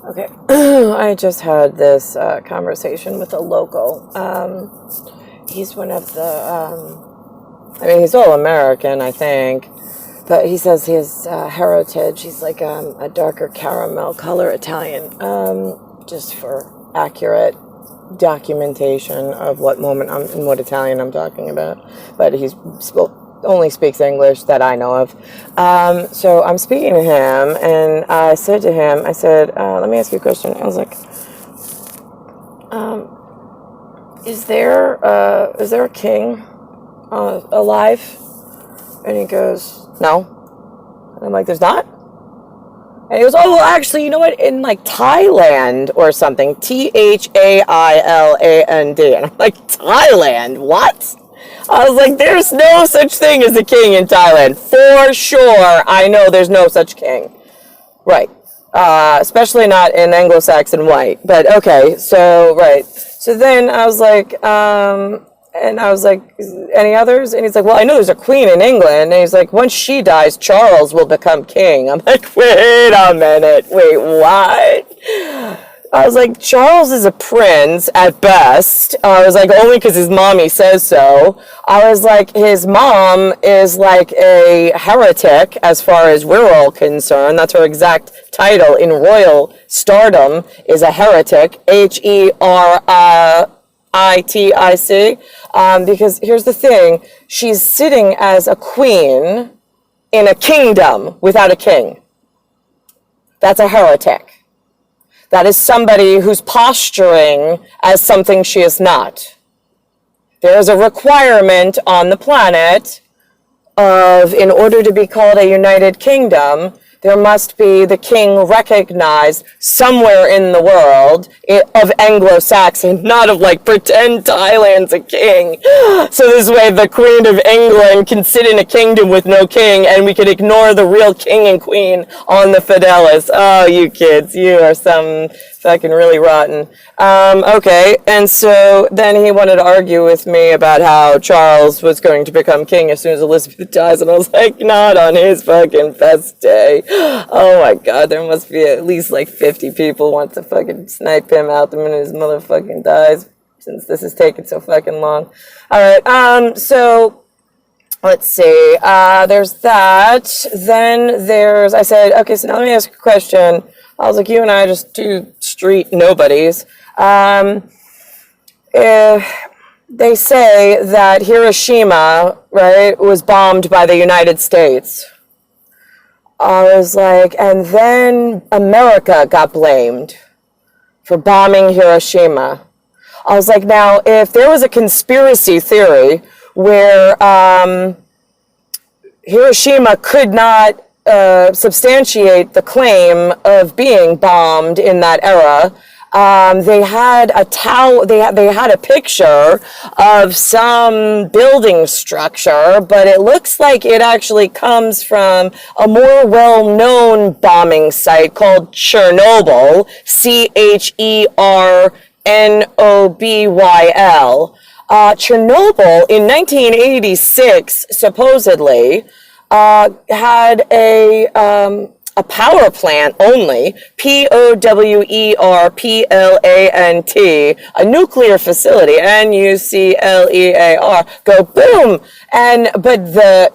Okay, I just had this conversation with a local. He's one of the, I mean, he's all American, I think, but he says his heritage, he's like a darker caramel color Italian, just for accurate documentation of what moment and what Italian I'm talking about. But he's only speaks English that I know of. So I'm speaking to him, and I said to him, I said, let me ask you a question. I was like, is there a king alive? And he goes, no. And I'm like, there's not? And he goes, oh, well, actually, you know what? In like Thailand or something, Thailand. And I'm like, Thailand? What? I was like, there's no such thing as a king in Thailand. For sure, I know there's no such king. Right. Especially not in Anglo-Saxon white. But okay, so, right. So then I was like, and I was like, any others? And he's like, well, I know there's a queen in England. And he's like, once she dies, Charles will become king. I'm like, wait a minute. Wait, what? I was like, Charles is a prince at best. I was like, only because his mommy says so. I was like, his mom is like a heretic as far as we're all concerned. That's her exact title in royal stardom, is a heretic, Heritic. Because here's the thing, she's sitting as a queen in a kingdom without a king. That's a heretic. That is somebody who's posturing as something she is not. There is a requirement on the planet of, in order to be called a United Kingdom, there must be the king recognized somewhere in the world of Anglo-Saxon, not of like pretend Thailand's a king. So this way the Queen of England can sit in a kingdom with no king, and we could ignore the real king and queen on the Fidelis. Oh, you kids, you are some fucking really rotten. Okay, and so then he wanted to argue with me about how Charles was going to become king as soon as Elizabeth dies, and I was like, not on his fucking best day. Oh my god, there must be at least like 50 people want to fucking snipe him out the minute his motherfucking dies, since this is taking so fucking long. Alright, so let's see, there's that. Then there's, I said, okay, so now let me ask you a question. I was like, you and I are just two street nobodies. They say that Hiroshima, right, was bombed by the United States. I was like, and then America got blamed for bombing Hiroshima. I was like, now, if there was a conspiracy theory where Hiroshima could not substantiate the claim of being bombed in that era, they had a they had a picture of some building structure, but it looks like it actually comes from a more well-known bombing site called Chernobyl, Chernobyl. Chernobyl in 1986 supposedly had a power plant only, POWERPLANT, a nuclear facility, NUCLEAR, go boom. But the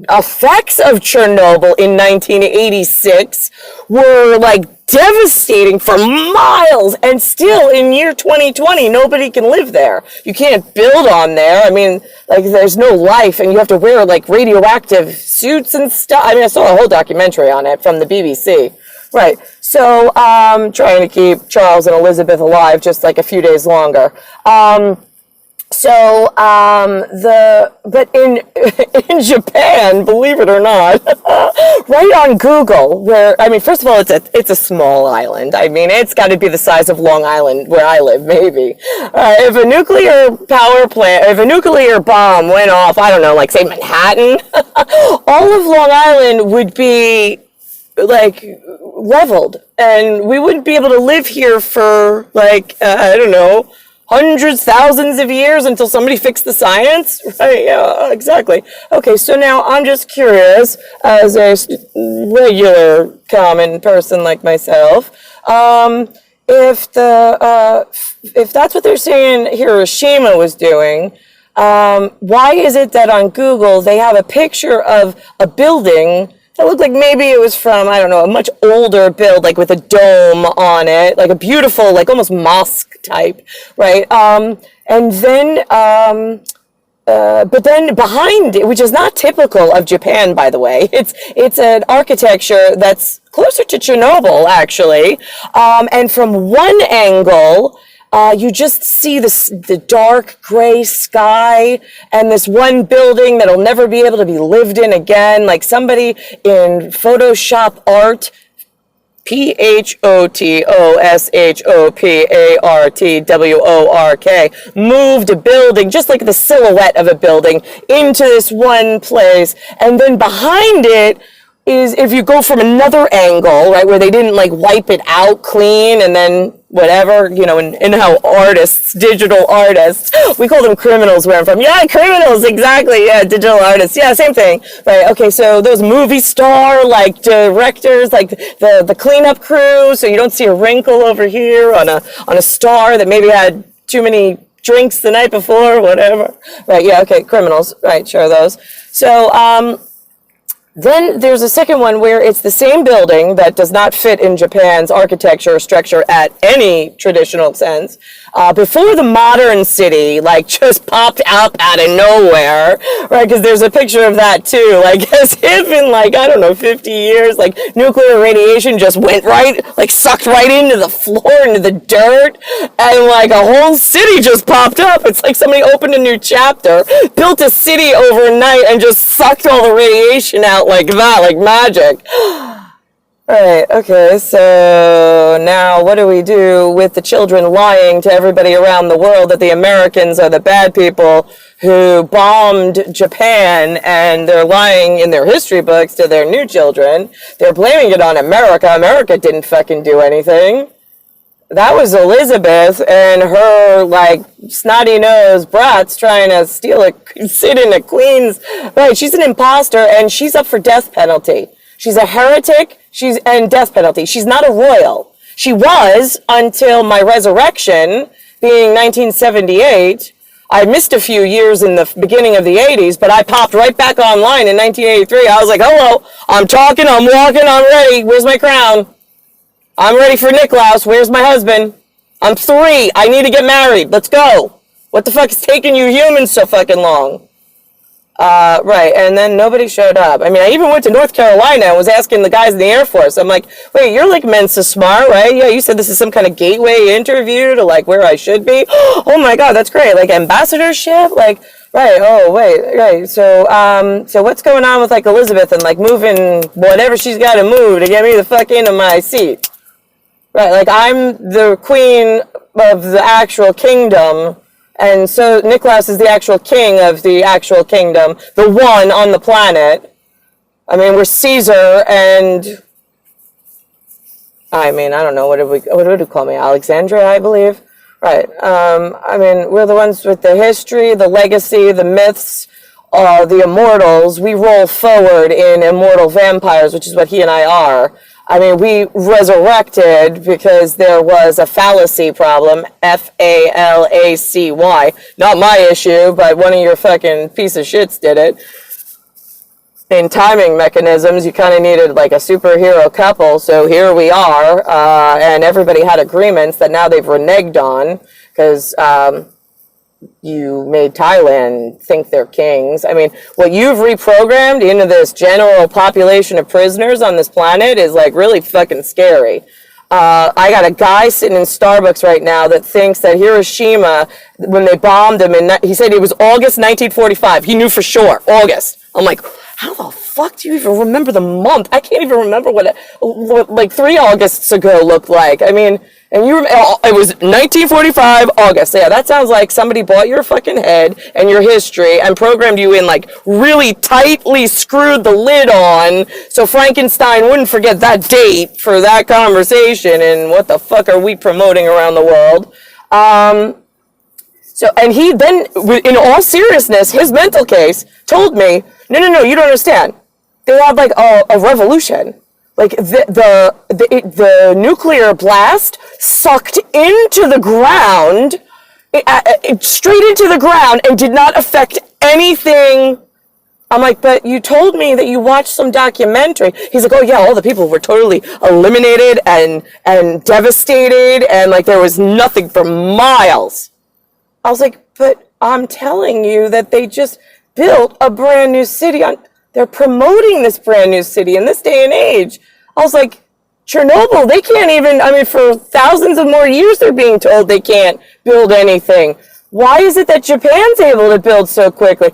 effects of Chernobyl in 1986 were like devastating for miles, and still in year 2020 nobody can live there. You can't build on there. I mean, like, there's no life, and you have to wear like radioactive suits and stuff. I mean, I saw a whole documentary on it from the BBC. Right. So trying to keep Charles and Elizabeth alive just like a few days longer. But in Japan, believe it or not, right on Google, where, I mean, first of all, it's a small island. I mean, it's got to be the size of Long Island, where I live, maybe. If a nuclear power plant, if a nuclear bomb went off, I don't know, like, say, Manhattan, all of Long Island would be, like, leveled, and we wouldn't be able to live here for, like, I don't know, hundreds, thousands of years until somebody fixed the science? Right, yeah, exactly. Okay, so now I'm just curious, as a regular common person like myself, if that's what they're saying Hiroshima was doing, why is it that on Google they have a picture of a building that looked like maybe it was from, I don't know, a much older build, like with a dome on it, like a beautiful, like almost mosque type, right? And then, but then behind it, which is not typical of Japan, by the way, it's an architecture that's closer to Chernobyl, actually. And from one angle, you just see the dark gray sky and this one building that'll never be able to be lived in again. Like somebody in Photoshop art, PHOTOSHOPARTWORK, moved a building, just like the silhouette of a building, into this one place. And then behind it is, if you go from another angle, right, where they didn't like wipe it out clean and then whatever, you know, and how artists, digital artists, we call them criminals where I'm from. Yeah, criminals, exactly. Yeah, digital artists. Yeah, same thing. Right. Okay, so those movie star like directors, like the cleanup crew, so you don't see a wrinkle over here on a star that maybe had too many drinks the night before, whatever. Right, yeah, okay, criminals. Right, sure, those. So, then there's a second one where it's the same building that does not fit in Japan's architecture or structure at any traditional sense. Before the modern city, like, just popped up out of nowhere, right? Because there's a picture of that too, like, as if in, like, I don't know, 50 years, like, nuclear radiation just went right, like, sucked right into the floor, into the dirt, and, like, a whole city just popped up. It's like somebody opened a new chapter, built a city overnight, and just sucked all the radiation out like that, like magic. Right, okay, so now what do we do with the children lying to everybody around the world that the Americans are the bad people who bombed Japan, and they're lying in their history books to their new children? They're blaming it on America. America didn't fucking do anything. That was Elizabeth and her, like, snotty-nosed brats trying to sit in a queen's... Right, she's an imposter, and she's up for death penalty. She's a heretic, and death penalty. She's not a royal. She was until my resurrection, being 1978. I missed a few years in the beginning of the 80s, but I popped right back online in 1983. I was like, hello, I'm talking, I'm walking, I'm ready. Where's my crown? I'm ready for NICKLAUS. Where's my husband? I'm 3. I need to get married. Let's go. What the fuck is taking you humans so fucking long? Right, and then nobody showed up. I mean, I even went to North Carolina and was asking the guys in the Air Force. I'm like, wait, you're like Mensa smart, right? Yeah, you said this is some kind of gateway interview to like where I should be. Oh my God, that's great. Like ambassadorship? Like, right, oh, wait, right. So what's going on with like Elizabeth and like moving whatever she's got to move to get me the fuck into my seat? Right, like I'm the queen of the actual kingdom. And so NICKLAUS is the actual king of the actual kingdom, the one on the planet. I mean, we're Caesar and, I mean, I don't know, what would you call me? Alexandria, I believe. Right. I mean, we're the ones with the history, the legacy, the myths, the immortals. We roll forward in immortal vampires, which is what he and I are. I mean, we resurrected because there was a fallacy problem, F-A-L-A-C-Y. Not my issue, but one of your fucking piece of shits did it. In timing mechanisms, you kind of needed like a superhero couple, so here we are, and everybody had agreements that now they've reneged on, because you made Thailand think they're kings. I mean, what you've reprogrammed into this general population of prisoners on this planet is like really fucking scary. I got a guy sitting in Starbucks right now that thinks that Hiroshima, when they bombed him, he said it was August 1945. He knew for sure, August. I'm like, how the fuck do you even remember the month? I can't even remember what like 3 Augusts ago looked like. I mean, and it was 1945 August. Yeah, that sounds like somebody bought your fucking head and your history and programmed you in, like, really tightly screwed the lid on so Frankenstein wouldn't forget that date for that conversation. And what the fuck are we promoting around the world? So, and he then, in all seriousness, his mental case told me, no, you don't understand. They had like a revolution. Like the nuclear blast sucked into the ground, straight into the ground, and did not affect anything. I'm like, but you told me that you watched some documentary. He's like, oh yeah, all the people were totally eliminated and devastated, and like there was nothing for miles. I was like, but I'm telling you that they just built a brand new city they're promoting this brand new city in this day and age. I was like, Chernobyl, they can't even, for thousands of more years they're being told they can't build anything. Why is it that Japan's able to build so quickly?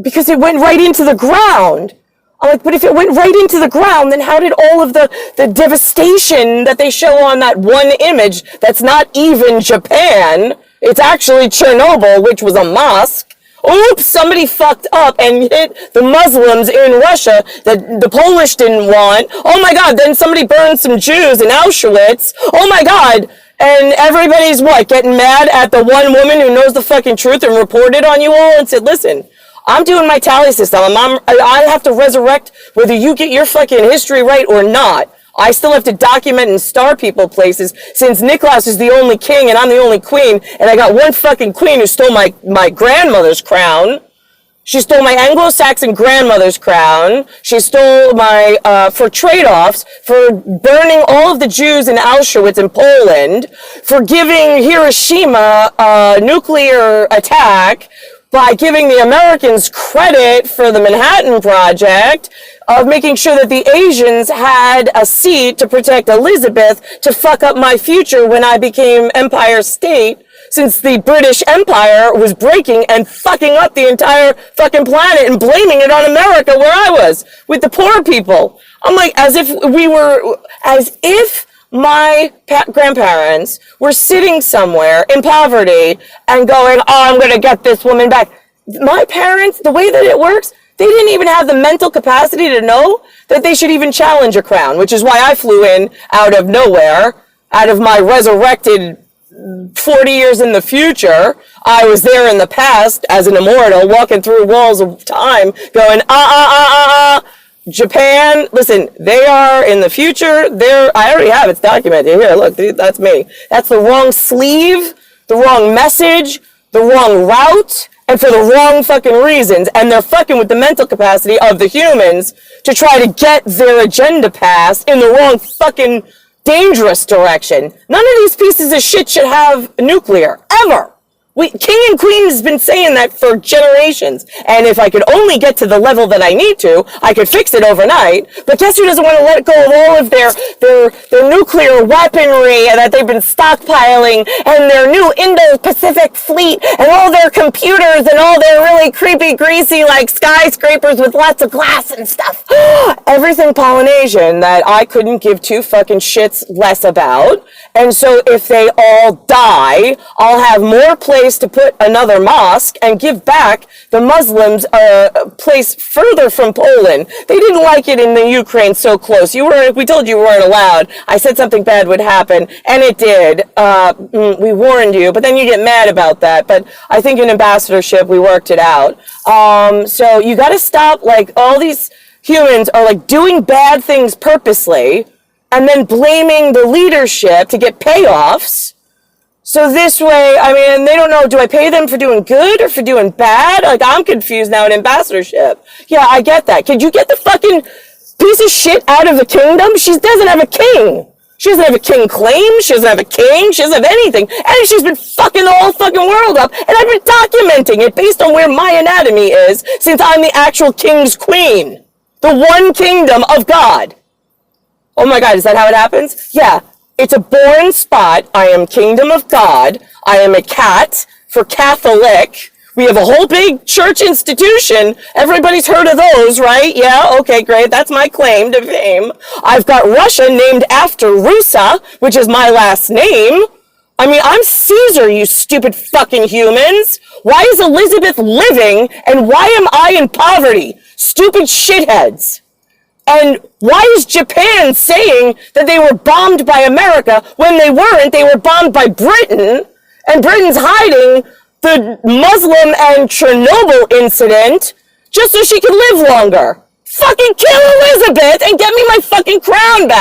Because it went right into the ground. I'm like, but if it went right into the ground, then how did all of the devastation that they show on that one image that's not even Japan, it's actually Chernobyl, which was a mosque. Oops, somebody fucked up and hit the Muslims in Russia that the Polish didn't want. Oh my God, then somebody burned some Jews in Auschwitz. Oh my God. And everybody's getting mad at the one woman who knows the fucking truth and reported on you all and said, listen, I'm doing my tally system. I have to resurrect whether you get your fucking history right or not. I still have to document and star people places since NICKLAUS is the only king and I'm the only queen, and I got one fucking queen who stole my grandmother's crown. She stole my Anglo-Saxon grandmother's crown. She stole my, for trade-offs, for burning all of the Jews in Auschwitz in Poland, for giving Hiroshima a nuclear attack, by giving the Americans credit for the Manhattan Project, of making sure that the Asians had a seat to protect Elizabeth to fuck up my future when I became Empire State, since the British Empire was breaking and fucking up the entire fucking planet and blaming it on America where I was, with the poor people. I'm like, as if my grandparents were sitting somewhere in poverty and going, oh, I'm going to get this woman back. My parents, the way that it works, they didn't even have the mental capacity to know that they should even challenge a crown, which is why I flew in out of nowhere, out of my resurrected 40 years in the future. I was there in the past as an immortal, walking through walls of time, going, Japan, listen, they are in the future. I already have it's documented. Here, look, that's me. That's the wrong sleeve, the wrong message, the wrong route, and for the wrong fucking reasons. And they're fucking with the mental capacity of the humans to try to get their agenda passed in the wrong fucking dangerous direction. None of these pieces of shit should have nuclear, ever. King and Queen has been saying that for generations. And if I could only get to the level that I need to, I could fix it overnight. But guess who doesn't want to let go of all of their nuclear weaponry that they've been stockpiling, and their new Indo-Pacific fleet, and all their computers, and all their really creepy, greasy, like skyscrapers with lots of glass and stuff. Everything Polynesian that I couldn't give two fucking shits less about. And so if they all die, I'll have more place to put another mosque and give back the Muslims a place further from Poland. They didn't like it in the Ukraine so close. We told you weren't allowed. I said something bad would happen, and it did. We warned you, but then you get mad about that. But I think in ambassadorship, we worked it out. So you got to stop, all these humans are doing bad things purposely and then blaming the leadership to get payoffs. So this way, they don't know, do I pay them for doing good or for doing bad? I'm confused now in ambassadorship. Yeah, I get that. Could you get the fucking piece of shit out of the kingdom? She doesn't have a king. She doesn't have a king claim. She doesn't have a king. She doesn't have anything. And she's been fucking the whole fucking world up. And I've been documenting it based on where my anatomy is, since I'm the actual king's queen. The one kingdom of God. Oh my God, is that how it happens? Yeah. It's a born spot. I am kingdom of God. I am a cat for Catholic. We have a whole big church institution. Everybody's heard of those, right? Yeah, okay, great. That's my claim to fame. I've got Russia named after Rusa, which is my last name. I'm Caesar, you stupid fucking humans. Why is Elizabeth living and why am I in poverty? Stupid shitheads. And why is Japan saying that they were bombed by America when they weren't? They were bombed by Britain, and Britain's hiding the Muslim and Chernobyl incident just so she could live longer. Fucking kill Elizabeth and get me my fucking crown back.